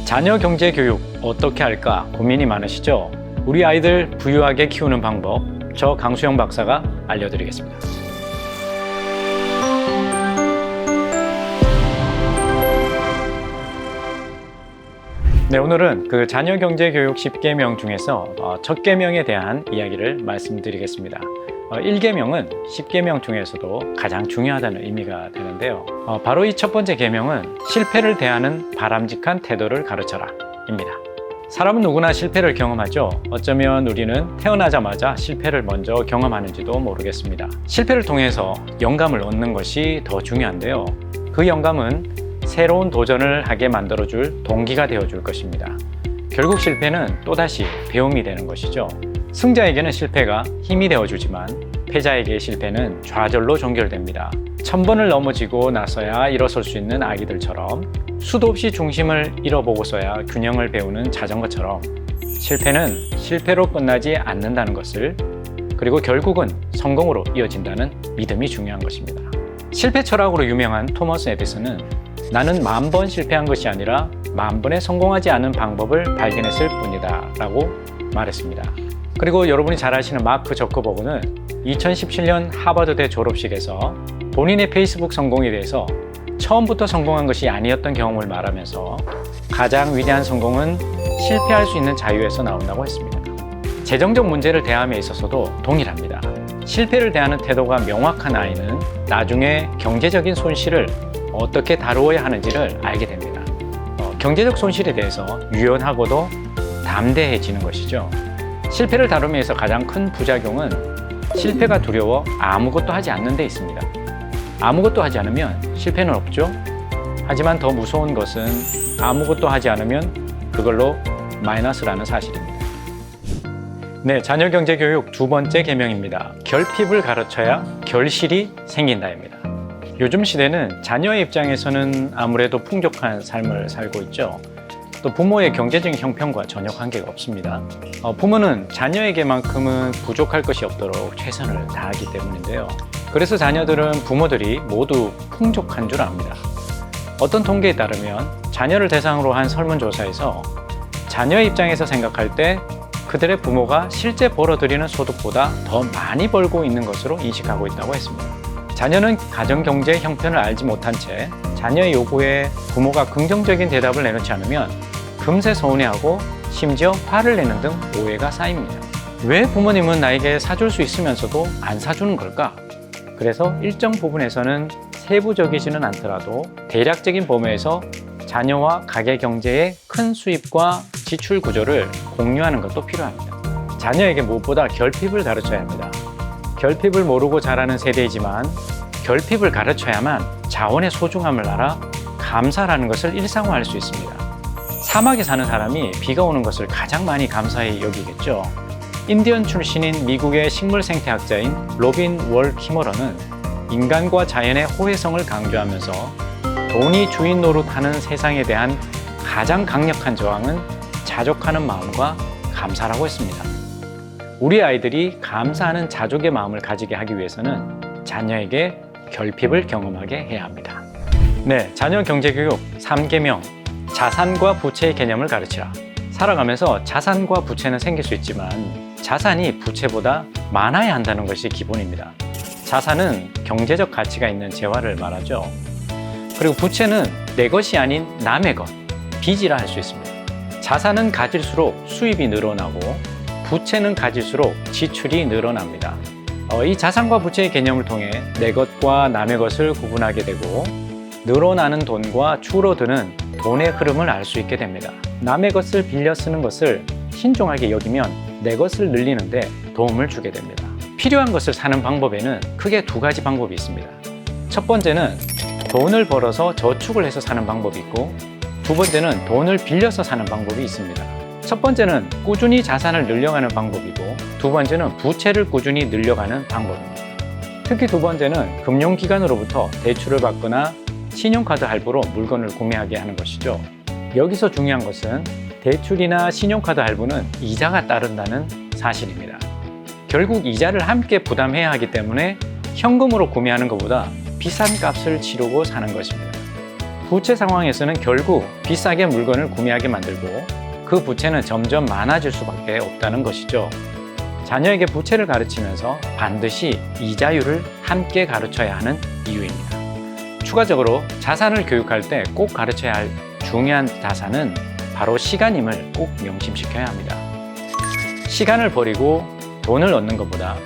자녀 경제 교육 어떻게 할까 고민이 많으시죠? 우리 아이들 부유하게 키우는 방법, 저 강수영 박사가 알려드리겠습니다. 네, 오늘은 그 자녀 경제 교육 10계명 중에서 첫 계명에 대한 이야기를 말씀드리겠습니다. 1계명은 10계명 중에서도 가장 중요하다는 의미가 되는데요. 바로 이 첫 번째 계명은 실패를 대하는 바람직한 태도를 가르쳐라 입니다. 사람은 누구나 실패를 경험하죠. 어쩌면 우리는 태어나자마자 실패를 먼저 경험하는지도 모르겠습니다. 실패를 통해서 영감을 얻는 것이 더 중요한데요. 그 영감은 새로운 도전을 하게 만들어줄 동기가 되어줄 것입니다. 결국 실패는 또다시 배움이 되는 것이죠. 승자에게는 실패가 힘이 되어주지만 패자에게 실패는 좌절로 종결됩니다. 1000번을 넘어지고 나서야 일어설 수 있는 아기들처럼 수도 없이 중심을 잃어보고서야 균형을 배우는 자전거처럼 실패는 실패로 끝나지 않는다는 것을, 그리고 결국은 성공으로 이어진다는 믿음이 중요한 것입니다. 실패 철학으로 유명한 토머스 에디슨은 나는 10,000번 실패한 것이 아니라 10,000번에 성공하지 않은 방법을 발견했을 뿐이다 라고 말했습니다. 그리고 여러분이 잘 아시는 마크 저커버그는 2017년 하버드대 졸업식에서 본인의 페이스북 성공에 대해서 처음부터 성공한 것이 아니었던 경험을 말하면서 가장 위대한 성공은 실패할 수 있는 자유에서 나온다고 했습니다. 재정적 문제를 대함에 있어서도 동일합니다. 실패를 대하는 태도가 명확한 아이는 나중에 경제적인 손실을 어떻게 다루어야 하는지를 알게 됩니다. 경제적 손실에 대해서 유연하고도 담대해지는 것이죠. 실패를 다루면서 가장 큰 부작용은 실패가 두려워 아무것도 하지 않는 데 있습니다. 아무것도 하지 않으면 실패는 없죠. 하지만 더 무서운 것은 아무것도 하지 않으면 그걸로 마이너스라는 사실입니다. 네, 자녀 경제 교육 두 번째 계명입니다. 결핍을 가르쳐야 결실이 생긴다입니다. 요즘 시대는 자녀의 입장에서는 아무래도 풍족한 삶을 살고 있죠. 또 부모의 경제적인 형편과 전혀 관계가 없습니다. 부모는 자녀에게만큼은 부족할 것이 없도록 최선을 다하기 때문인데요. 그래서 자녀들은 부모들이 모두 풍족한 줄 압니다. 어떤 통계에 따르면 자녀를 대상으로 한 설문조사에서 자녀의 입장에서 생각할 때 그들의 부모가 실제 벌어들이는 소득보다 더 많이 벌고 있는 것으로 인식하고 있다고 했습니다. 자녀는 가정경제의 형편을 알지 못한 채 자녀의 요구에 부모가 긍정적인 대답을 내놓지 않으면 금세 서운해하고 심지어 화를 내는 등 오해가 쌓입니다. 왜 부모님은 나에게 사줄 수 있으면서도 안 사주는 걸까? 그래서 일정 부분에서는 세부적이지는 않더라도 대략적인 범위에서 자녀와 가계 경제의 큰 수입과 지출 구조를 공유하는 것도 필요합니다. 자녀에게 무엇보다 결핍을 가르쳐야 합니다. 결핍을 모르고 자라는 세대이지만 결핍을 가르쳐야만 자원의 소중함을 알아 감사라는 것을 일상화할 수 있습니다. 사막에 사는 사람이 비가 오는 것을 가장 많이 감사히 여기겠죠. 인디언 출신인 미국의 식물 생태학자인 로빈 월 키머러는 인간과 자연의 호혜성을 강조하면서 돈이 주인 노릇하는 세상에 대한 가장 강력한 저항은 자족하는 마음과 감사라고 했습니다. 우리 아이들이 감사하는 자족의 마음을 가지게 하기 위해서는 자녀에게 결핍을 경험하게 해야 합니다. 네, 자녀 경제교육 3계명, 자산과 부채의 개념을 가르치라. 살아가면서 자산과 부채는 생길 수 있지만 자산이 부채보다 많아야 한다는 것이 기본입니다. 자산은 경제적 가치가 있는 재화를 말하죠. 그리고 부채는 내 것이 아닌 남의 것, 빚이라 할 수 있습니다. 자산은 가질수록 수입이 늘어나고 부채는 가질수록 지출이 늘어납니다. 이 자산과 부채의 개념을 통해 내 것과 남의 것을 구분하게 되고 늘어나는 돈과 줄어드는 돈의 흐름을 알 수 있게 됩니다. 남의 것을 빌려 쓰는 것을 신중하게 여기면 내 것을 늘리는데 도움을 주게 됩니다. 필요한 것을 사는 방법에는 크게 두 가지 방법이 있습니다. 첫 번째는 돈을 벌어서 저축을 해서 사는 방법이 있고, 두 번째는 돈을 빌려서 사는 방법이 있습니다. 첫 번째는 꾸준히 자산을 늘려가는 방법이고, 두 번째는 부채를 꾸준히 늘려가는 방법입니다. 특히 두 번째는 금융기관으로부터 대출을 받거나 신용카드 할부로 물건을 구매하게 하는 것이죠. 여기서 중요한 것은 대출이나 신용카드 할부는 이자가 따른다는 사실입니다. 결국 이자를 함께 부담해야 하기 때문에 현금으로 구매하는 것보다 비싼 값을 치르고 사는 것입니다. 부채 상황에서는 결국 비싸게 물건을 구매하게 만들고 그 부채는 점점 많아질 수밖에 없다는 것이죠. 자녀에게 부채를 가르치면서 반드시 이자율을 함께 가르쳐야 하는 이유입니다. 추가적으로 자산을 교육할 때 꼭 가르쳐야 할 중요한 자산은 바로 시간임을 꼭 명심시켜야 합니다. 시간을 버리고 돈을 얻는 것보다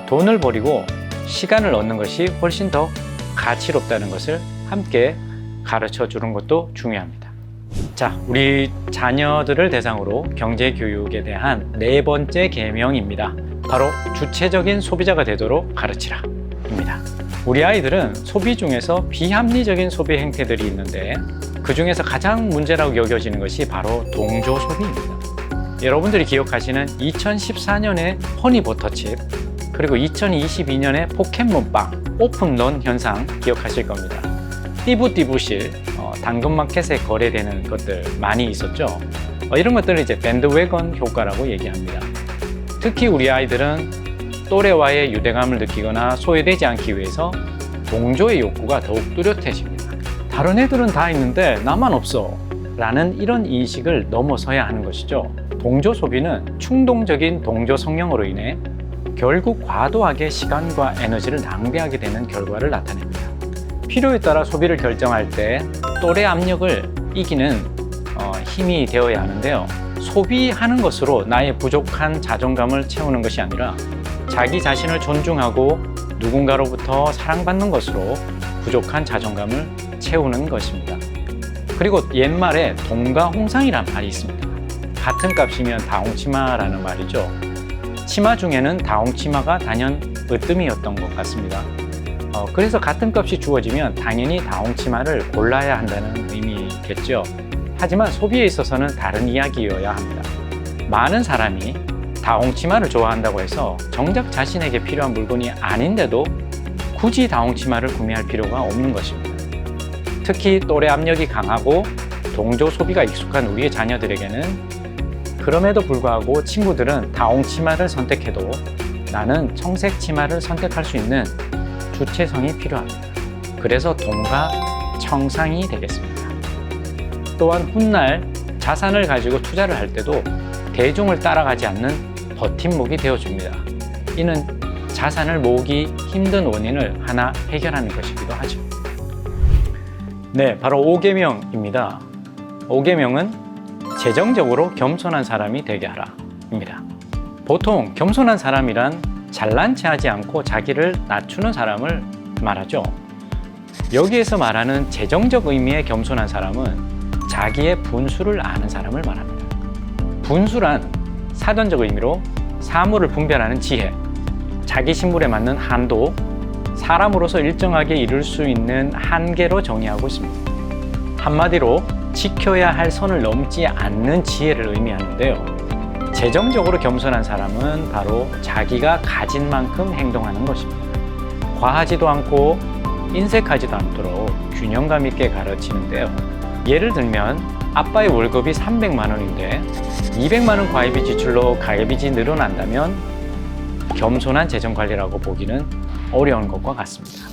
돈을 버리고 시간을 얻는 것이 훨씬 더 가치롭다는 것을 함께 가르쳐 주는 것도 중요합니다. 자, 우리 자녀들을 대상으로 경제교육에 대한 네 번째 계명입니다. 바로 주체적인 소비자가 되도록 가르치라 입니다. 우리 아이들은 소비 중에서 비합리적인 소비 행태들이 있는데 그 중에서 가장 문제라고 여겨지는 것이 바로 동조 소비입니다. 여러분들이 기억하시는 2014년의 허니버터칩 그리고 2022년의 포켓몬빵 오픈런 현상 기억하실 겁니다. 띠부띠부실 당근마켓에 거래되는 것들 많이 있었죠. 이런 것들을 이제 밴드웨건 효과라고 얘기합니다. 특히 우리 아이들은 또래와의 유대감을 느끼거나 소외되지 않기 위해서 동조의 욕구가 더욱 뚜렷해집니다. 다른 애들은 다 있는데 나만 없어 라는 이런 인식을 넘어서야 하는 것이죠. 동조 소비는 충동적인 동조 성향으로 인해 결국 과도하게 시간과 에너지를 낭비하게 되는 결과를 나타냅니다. 필요에 따라 소비를 결정할 때 또래 압력을 이기는 힘이 되어야 하는데요. 소비하는 것으로 나의 부족한 자존감을 채우는 것이 아니라 자기 자신을 존중하고 누군가로부터 사랑받는 것으로 부족한 자존감을 채우는 것입니다. 그리고 옛말에 동가 홍상이란 말이 있습니다. 같은 값이면 다홍치마라는 말이죠. 치마 중에는 다홍치마가 단연 으뜸이었던 것 같습니다. 그래서 같은 값이 주어지면 당연히 다홍치마를 골라야 한다는 의미겠죠. 하지만 소비에 있어서는 다른 이야기여야 합니다. 많은 사람이 다홍치마를 좋아한다고 해서 정작 자신에게 필요한 물건이 아닌데도 굳이 다홍치마를 구매할 필요가 없는 것입니다. 특히 또래 압력이 강하고 동조 소비가 익숙한 우리의 자녀들에게는 그럼에도 불구하고 친구들은 다홍치마를 선택해도 나는 청색 치마를 선택할 수 있는 주체성이 필요합니다. 그래서 동가 청상이 되겠습니다. 또한 훗날 자산을 가지고 투자를 할 때도 대중을 따라가지 않는 버팀목이 되어줍니다. 이는 자산을 모으기 힘든 원인을 하나 해결하는 것이기도 하죠. 네, 바로 5계명입니다. 5계명은 재정적으로 겸손한 사람이 되게 하라 입니다. 보통 겸손한 사람이란 잘난 체하지 않고 자기를 낮추는 사람을 말하죠. 여기에서 말하는 재정적 의미의 겸손한 사람은 자기의 분수를 아는 사람을 말합니다. 분수란 사전적 의미로 사물을 분별하는 지혜, 자기 신분에 맞는 한도, 사람으로서 일정하게 이룰 수 있는 한계로 정의하고 있습니다. 한마디로 지켜야 할 선을 넘지 않는 지혜를 의미하는데요. 재정적으로 겸손한 사람은 바로 자기가 가진 만큼 행동하는 것입니다. 과하지도 않고 인색하지도 않도록 균형감 있게 가르치는데요. 예를 들면 아빠의 월급이 300만 원인데 200만 원 과외비 지출로 가계빚이 늘어난다면 겸손한 재정관리라고 보기는 어려운 것과 같습니다.